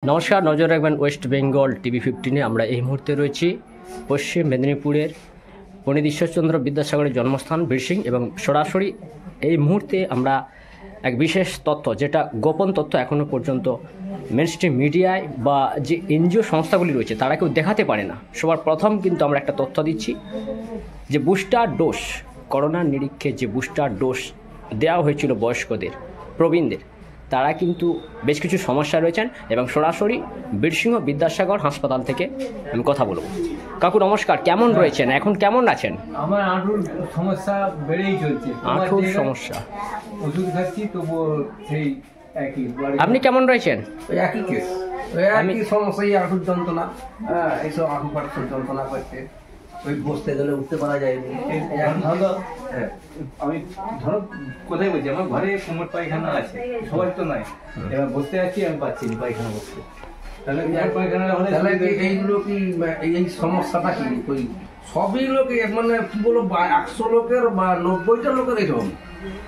নমস্কার, নজর রাখবেন ওয়েস্ট বেঙ্গল টিভি 15-এ। আমরা এই মুহূর্তে রয়েছি পশ্চিম মেদিনীপুরের পণ্ডিত ঈশ্বরচন্দ্র বিদ্যাসাগরের জন্মস্থান বীরসিং, এবং সরাসরি এই মুহূর্তে আমরা এক বিশেষ তথ্য, যেটা গোপন তথ্য এখনও পর্যন্ত মেনস্ট্রিম মিডিয়ায় বা যে এনজিও সংস্থাগুলি রয়েছে তারা কেউ দেখাতে পারে না। সবার প্রথম কিন্তু আমরা একটা তথ্য দিচ্ছি যে বুস্টার ডোজ, করোনার নিরীক্ষে যে বুস্টার ডোজ দেওয়া হয়েছিল বয়স্কদের, প্রবীণদের, তারা কিন্তু বেশ কিছু সমস্যা রয়েছেন। এবং সরাসরি বীরসিংহ বিদ্যাসাগর হাসপাতাল থেকে আমি কথা বলব। কাকু নমস্কার, কেমন রয়েছেন এখন, কেমন আছেন? আমার হাঁটুর সমস্যা বেড়েই চলছে, হাঁটুর সমস্যা, ওষুধ খাচ্ছি তবুও সেই একই। আপনি কেমন রয়েছেন? একই কেস, একই সমস্যা, এই হাঁটুর যন্ত্রণা, এইসব হাঁটু ফাটুর যন্ত্রণা করছে। ওই বসতে গেলে উঠতে পারা যায়নি। আমি ধরো কোথায় বলছি, আমার ঘরে কোমর পায়খানা আছে, সবার তো নাই। এবার বসতে যাচ্ছি, আমি পাচ্ছি না পায়খানা বসতে। তাহলে পায়খানা হলে এইগুলো কি, এই সমস্যাটা কি ওই সবই লোকে, মানে কি বলবো, 100 লোকের বা 90টা লোকের এরকম,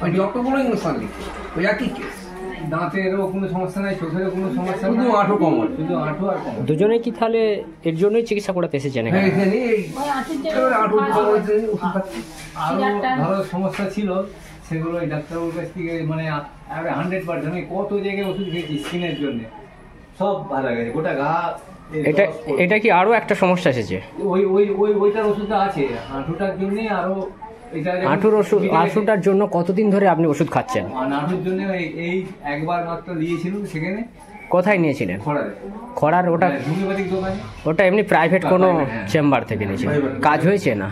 ওই যতগুলো ইনসান লিখছে ওই একই কেস। দাঁতেরও কোনো সমস্যা নাই, চোখেরও কোনো সমস্যা শুধু নাই, হাঁটু কোমর, শুধু হাঁটু আর কোমর। দুজনেই কি তাহলে এর জন্যই চিকিৎসা করাতে এসেছেন? আরো ধরো সমস্যা ছিল, সেগুলো ওই ডাক্তারবাবুর কাছ থেকে মানে 100%, আমি কত জায়গায় ওষুধ খেয়েছি স্কিনের জন্য, সব ভালো গেছে, গোটা গা। এটা কি আরও একটা সমস্যা এসেছে? ওইটার ওষুধটা আছে হাঁটুটার জন্য। আরো হাঁটুর ওষুধ, হাঁটুটার জন্য কতদিন ধরে আপনি ওষুধ খাচ্ছেন? হাঁটুর জন্য এই একবার মাত্র নিয়েছিলাম, সেখানে। কোথায় নিয়েছিলেন? খড়ার? ওটা হোমিওপ্যাথিক দোকানে, ওটা এমনি প্রাইভেট কোনো চেম্বার থেকে নিয়েছিলেন? কাজ হয়েছে না?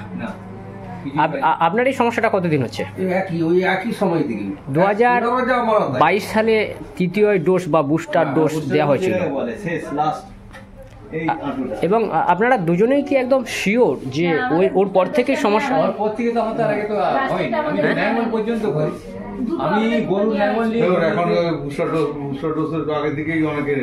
আপনার এই সমস্যাটা কতদিন হচ্ছে? একই সময় থেকে 2022 সালে তৃতীয় ডোজ বা বুস্টার ডোজ দেওয়া হয়েছিল, এবং আপনারা দুজনেই কি একদম শিওর যে ওর পর থেকেই সমস্যা? ওর পর থেকে তো আমার তার আগে তো হয়নি, আমি ল্যাঙ্গল পর্যন্ত করেছি। আমি গরুর ল্যাঙ্গল নিয়ে এখন বুস্টার ডোজের আগে থেকেই অনেকের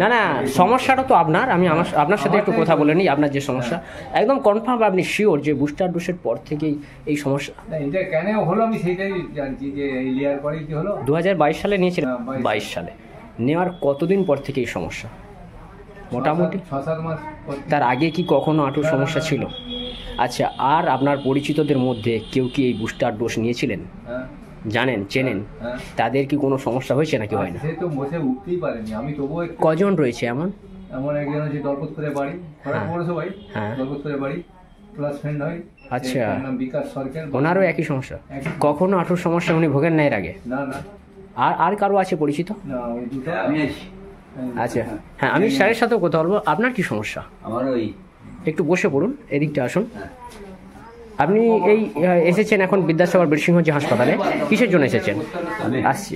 না না, সমস্যাটা তো আপনার। আমি আপনার সাথে একটু কথা বলে নিই। আপনার যে সমস্যা একদম কনফার্ম, আপনি শিওর যে বুস্টার ডোজের পর থেকেই এই সমস্যা? এটা কেন হলো আমি সেইটাই জানছি, যে এই লেয়ার পরে কি হলো। 2022 সালে নিয়েছিলেন? 22 সালে নেওয়ার কতদিন পর থেকে এই সমস্যা? মোটামুটি 6-7 মাস। তার আগে কি কখনো হাঁটুর সমস্যা ছিল? আচ্ছা, আর আপনার পরিচিতদের মধ্যে কেউ কি এই বুস্টার ডোজ নিয়েছিলেন, জানেন, চেনেন? তাদের কি কোনো সমস্যা হয়েছে নাকি হয় না? সে তো বসে উঠতেই পারেনি, আমি তবুও। কজন রয়েছে এমন? একজন আছে দলপতপুরে বাড়ি, পৌরসভায় দলপতপুরে বাড়ি, ক্লাস ফ্রেন্ড হয়। আচ্ছা, বিকাশ সরকার, ওনারও একই সমস্যা? কখনো হাঁটুর সমস্যা উনি ভোগেন না এর আগে? না না। আর কারো আছে পরিচিত? না, ওই দুটো আমি আছি। আচ্ছা, হ্যাঁ, আমি স্যারের সাথেও কথা বলবো। আপনার কি সমস্যা? আমার ওই একটু বসে পড়ুন, এদিকটা আসুন। আপনি এই এসেছেন এখন বিদ্যাসাগর বীরসিংহ যে হাসপাতালে, কিসের জন্য এসেছেন? আসছি।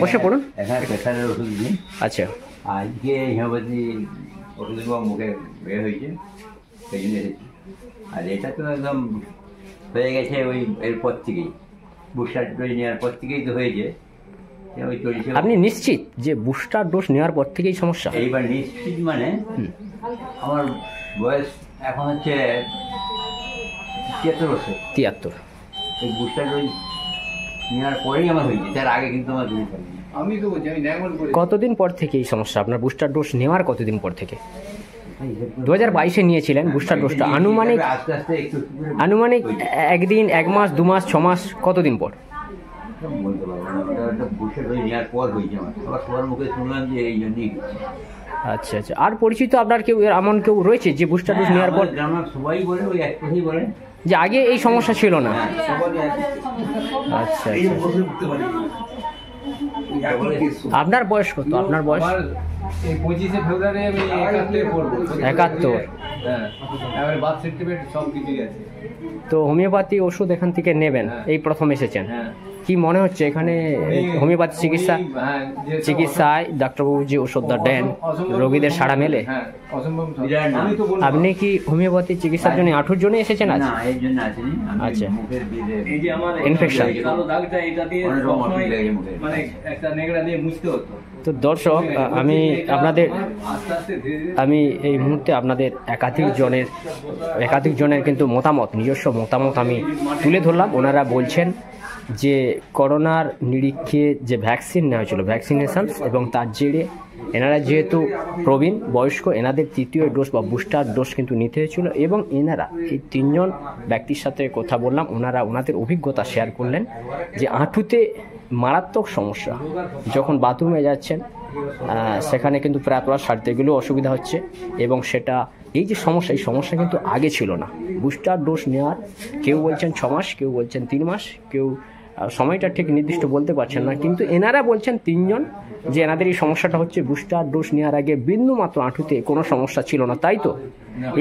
বসে পড়ুন। এখানে প্রেশারের ওষুধ দিই। আচ্ছা, আজকে হোমিওপ্যাথি ওষুধ মুখে বের হয়েছে, সেই জন্য এসেছি। আর এটা তো একদম হয়ে গেছে ওই এরপর থেকেই, বুস্টার ডোজ নেওয়ার পর থেকেই তো হয়েছে। আপনি নিশ্চিত যে বুস্টার ডোজ নেওয়ার পর থেকেই সমস্যা? এইবার নিশ্চিত মানে আমার বয়স এখন হচ্ছে 73 বছর। 73? এই বুস্টার ডোজ নেওয়ার পরেই আমার হয়েছে, তার আগে কিন্তু আমার দিতে পারিনি। আমি তো বলছি, আমি ল্যাঙ্গল করি। কতদিন পর থেকে এই সমস্যা আপনার? বুস্টার ডোজ নেওয়ার কতদিন পর থেকে? 2022-এ নিয়েছিলেন বুস্টার ডোজটা, আনুমানিক আস্তে আস্তে একটু 1 দিন, 1 মাস, 2 মাস, 6 মাস, কতদিন পর? বলতে পারবো না, ওটা বুস্টার ডোজ নেওয়ার পর হয়েছে আমার। সবার মুখে শুনলাম যে এই জন্যই। আচ্ছা, আর পরিচিত আপনার কেউ এমন কেউ রয়েছে যে বুস্টার ডোজ নেওয়ার পর? আমার সবাই বলে ওই এক কথাই বলে যে আগে এই সমস্যা ছিল না? আচ্ছা, আপনার বয়স কত? আপনার বয়স? এই 25শে ফেব্রুয়ারি আমি 71 পড়বো। 71? হ্যাঁ, এবার বার্থ সার্টিফিকেট সব কিছুই আছে। তো হোমিওপ্যাথি ওষুধ এখান থেকে নেবেন, এই প্রথম এসেছেন। কি মনে হচ্ছে এখানে হোমিওপ্যাথি চিকিৎসায় ডাক্তারবাবু যে ওষুধটা দেন, রোগীদের সাড়া মেলে? আপনি কি হোমিওপ্যাথি চিকিৎসার জন্য হাঁটুর জন্য এসেছেন? আজ? আচ্ছা, ইনফেকশন। তো দর্শক, আমি এই মুহূর্তে আপনাদের একাধিক জনের কিন্তু মতামত, নিজস্ব মতামত আমি তুলে ধরলাম। ওনারা বলছেন যে করোনার নিরীক্ষে যে ভ্যাকসিন নেওয়া হয়েছিল, ভ্যাকসিনেশন, এবং তার জেরে এনারা যেহেতু প্রবীণ বয়স্ক, এনাদের তৃতীয় ডোজ বা বুস্টার ডোজ কিন্তু নিতে হয়েছিল এবং এনারা এই 3 জন ব্যক্তির সাথে কথা বললাম, ওনারা ওনাদের অভিজ্ঞতা শেয়ার করলেন যে হাঁটুতে মারাত্মক সমস্যা, যখন বাথরুমে যাচ্ছেন সেখানে কিন্তু প্রায় সারতে গেলেও অসুবিধা হচ্ছে এবং সেটা এই যে সমস্যা, এই সমস্যা কিন্তু আগে ছিল না। বুস্টার ডোজ নেওয়ার কেউ বলছেন 6 মাস, কেউ বলছেন 3 মাস, কেউ সময়টা ঠিক নির্দিষ্ট বলতে পারছেন না, কিন্তু এনারা বলছেন 3 জন যে এনাদের এই সমস্যাটা হচ্ছে বুস্টার ডোজ নেওয়ার আগে বিন্দুমাত্র হাঁটুতে কোনো সমস্যা ছিল না, তাই তো।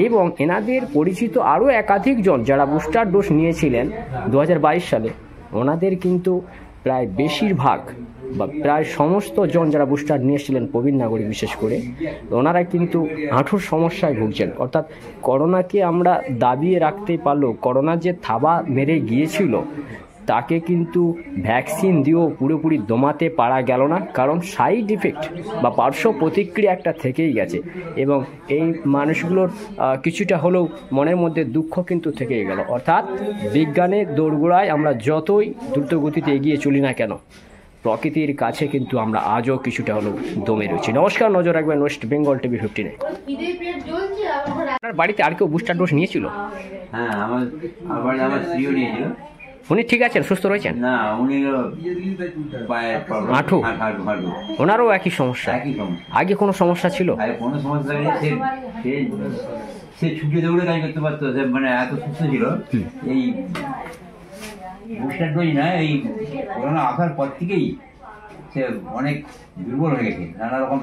এবং এনাদের পরিচিত আরও একাধিক জন যারা বুস্টার ডোজ নিয়েছিলেন 2022 সালে, ওনাদের কিন্তু প্রায় বেশিরভাগ বা প্রায় সমস্ত জন যারা বুস্টার নিয়েছিলেন প্রবীণ নাগরিক বিশেষ করে, ওনারা কিন্তু হাঁটুর সমস্যায় ভুগছেন। অর্থাৎ করোনাকে আমরা দাবিয়ে রাখতে পারলেও করোনা যে থাবা মেরে গিয়েছিল তাকে কিন্তু ভ্যাকসিন দিয়েও পুরোপুরি দমাতে পারা গেল না, কারণ সাইড ইফেক্ট বা পার্শ্ব প্রতিক্রিয়া একটা থেকেই গেছে এবং এই মানুষগুলোর কিছুটা হলেও মনের মধ্যে দুঃখ কিন্তু থেকেই গেল। অর্থাৎ বিজ্ঞানের দোরগোড়ায় আমরা যতই দ্রুত গতিতে এগিয়ে চলি না কেন, প্রকৃতির কাছে কিন্তু আমরা আজও কিছুটা হলেও দমে রয়েছি। নমস্কার, নজর রাখবেন ওয়েস্ট বেঙ্গল টিভি 15-এ। আপনার বাড়িতে আর কেউ বুস্টার ডোজ নিয়েছিল? হ্যাঁ, আমার স্ত্রীও নিয়েছিল। উনি ঠিক আছেন, সুস্থ রয়েছেন? না, উনি পায়ের হাঁটু, ওনারও একই সমস্যা? একই সমস্যা। আগে কোনো সমস্যা ছিল? আরে কোনো সমস্যা নেই, সে ছুটে দৌড়ে কাজ করতে পারতো, সে মানে এত সুস্থ ছিল। এই বুস্টার ডোজ না, এই করোনা আসার পর থেকেই সে অনেক দুর্বল হয়ে গেছে নানা রকম।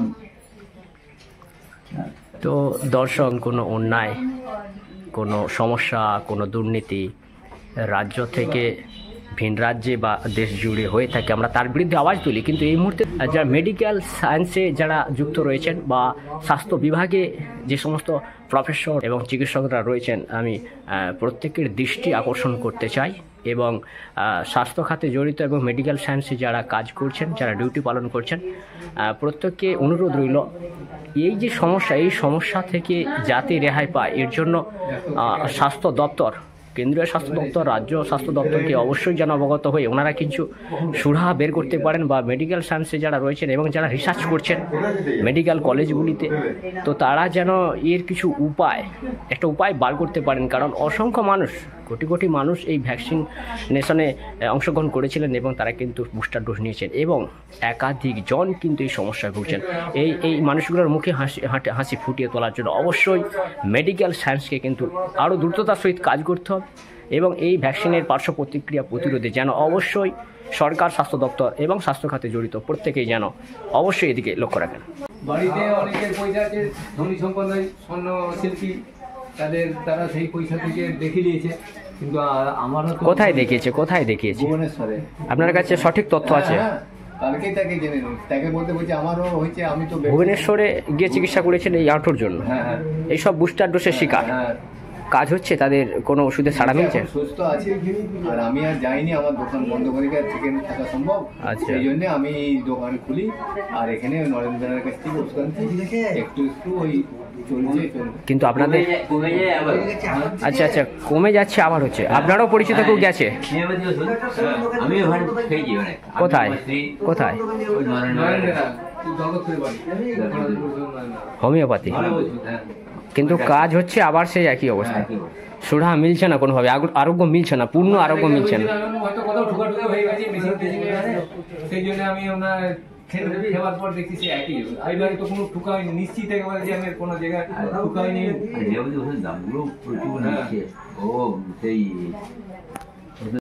তো দর্শক, কোনো অন্যায়, কোনো সমস্যা, কোনো দুর্নীতি রাজ্য থেকে ভিন রাজ্যে বা দেশ জুড়ে হয়ে থাকে, আমরা তার বিরুদ্ধে আওয়াজ তুলি। কিন্তু এই মুহূর্তে যারা মেডিকেল সায়েন্সে যারা যুক্ত রয়েছেন বা স্বাস্থ্য বিভাগে যে সমস্ত প্রফেসর এবং চিকিৎসকরা রয়েছেন, আমি প্রত্যেকের দৃষ্টি আকর্ষণ করতে চাই এবং স্বাস্থ্য খাতে জড়িত এবং মেডিকেল সায়েন্সে যারা কাজ করছেন, যারা ডিউটি পালন করছেন, প্রত্যেককে অনুরোধ রইল এই যে সমস্যা, এই সমস্যা থেকে যাতে রেহাই পায় এর জন্য স্বাস্থ্য দপ্তর, কেন্দ্রীয় স্বাস্থ্য দপ্তর, রাজ্য স্বাস্থ্য দপ্তরকে অবশ্যই যেন অবগত হয়ে ওনারা কিছু সুরাহা বের করতে পারেন বা মেডিকেল সায়েন্সে যারা রয়েছেন এবং যারা রিসার্চ করছেন মেডিকেল কলেজগুলিতে, তো তারা যেন এর কিছু একটা উপায় বার করতে পারেন। কারণ অসংখ্য মানুষ, কোটি কোটি মানুষ এই ভ্যাকসিনেশনে অংশগ্রহণ করেছিলেন এবং তারা কিন্তু বুস্টার ডোজ নিয়েছেন এবং একাধিক জন কিন্তু এই সমস্যায় ভুগছেন। এই মানুষগুলোর মুখে হাসি ফুটিয়ে তোলার জন্য অবশ্যই মেডিকেল সায়েন্সকে কিন্তু আরও দ্রুততার সহিত কাজ করতে হবে এবং এই ভ্যাকসিনের পার্শ্ব প্রতিক্রিয়া প্রতিরোধে যেন অবশ্যই সরকার, স্বাস্থ্য দপ্তর এবং স্বাস্থ্য খাতে জড়িত প্রত্যেকেই যেন অবশ্যই এদিকে লক্ষ্য রাখেন। বাড়িতে অনেকের পয়সা আছে, ধনী সম্পন্ন স্বর্ণ শিল্পী, তারা সেই পয়সা থেকে দেখে নিয়েছে, কিন্তু আমারও কোথায় দেখিয়েছে? ভুবনেশ্বরে। আপনার কাছে সঠিক তথ্য আছে? কালকেই তাকে জেনে নিন, তাকে বলতে বলছে আমারও হয়েছে, আমি তো ভুবনেশ্বরে গিয়ে চিকিৎসা করেছেন এই হাঁটুর জন্য? হ্যাঁ হ্যাঁ, এইসব বুস্টার ডোজের শিকার হ্যাঁ। কাজ হচ্ছে, তাদের কোনো ওষুধে ছাড়া মিলছে? সুস্থ আছে আর আমি আর যাইনি, আমার দোকান বন্ধ করে থেকে থাকা সম্ভব। আচ্ছা, সেই জন্য আমি দোকান খুলি আর এখানে নরেন্দ্রের কাছ থেকে ওষুধ আনছি, একটু ওই চলছে। কিন্তু আপনাদের আচ্ছা কমে যাচ্ছে, আবার হচ্ছে? আপনারও পরিচিত কেউ গেছে? আমি ওখানে খেয়েছি অনেক। কোথায়? হোমিওপ্যাথি? কিন্তু কাজ হচ্ছে আবার সেই একই অবস্থা, সুরাহা মিলছে না কোনোভাবে, আরোগ্য মিলছে না, পূর্ণ আরোগ্য মিলছে না। হয়তো কোথাও ঠুকা হয়ে গেছে, সেই জন্য আমি ওনার খেবার পর দেখছি একই। এইবারে তো কোনো ঠুকা হয়নি, নিশ্চিত একেবারে যে আমি কোনো জায়গায় ঠুকা হয়নি। দামগুলো প্রচুর নিচ্ছে। ও সেই